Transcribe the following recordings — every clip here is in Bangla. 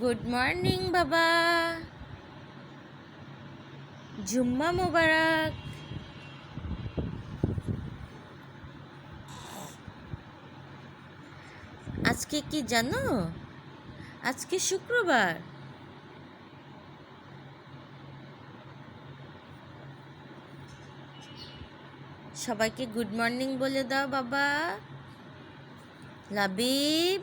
গুড মর্নিং বাবা, জুম্মা মোবারক। আজকে কি জানো? আজকে শুক্রবার। সবাইকে গুড মর্নিং বলে দাও বাবা। লাবিব,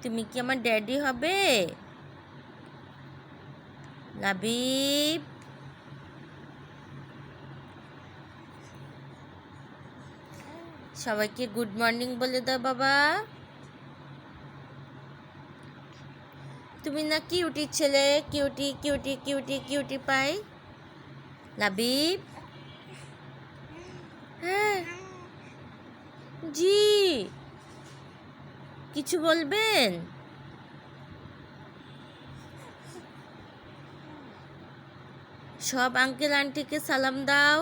তুমি কি আমার ড্যাডি হবে? লাবিব, সবাইকে গুড মর্নিং বলে দাও বাবা। তুমি না কিউটি ছেলে, cutie cutie cutie cutie pie. Labib, হ্যাঁ জি, কিছু বলবেন? সব আঙ্কেল আন্টিকে সালাম দাও,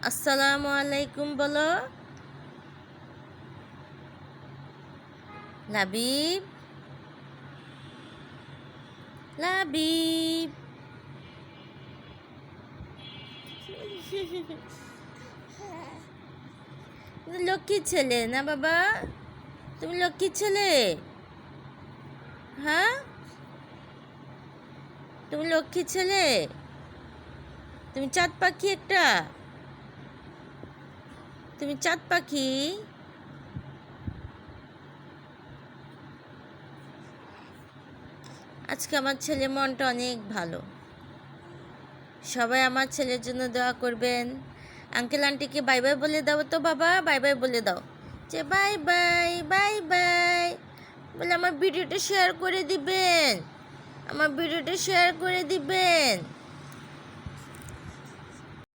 আসসালামু আলাইকুম বলো। লাবিব, লাবিব, লক্ষ্মী ছেলে না বাবা? তুমি লক্ষ্মী ছেলে? হ্যাঁ, তুমি লক্ষ্মী ছেলে? তুমি চাঁদ পাখি একটা? তুমি চাঁদ পাখি? আজকে আমার ছেলে মনটা অনেক ভালো। সবাই আমার ছেলের জন্য দোয়া করবেন। আঙ্কেল আন্টিকে বাই বাই বলে দাও তো বাবা, বাই বাই বলে দাও, যে বাই বাই বাই বাই বলে আমার ভিডিওটা শেয়ার করে দিবেন, আমার ভিডিওটা শেয়ার করে দিবেন।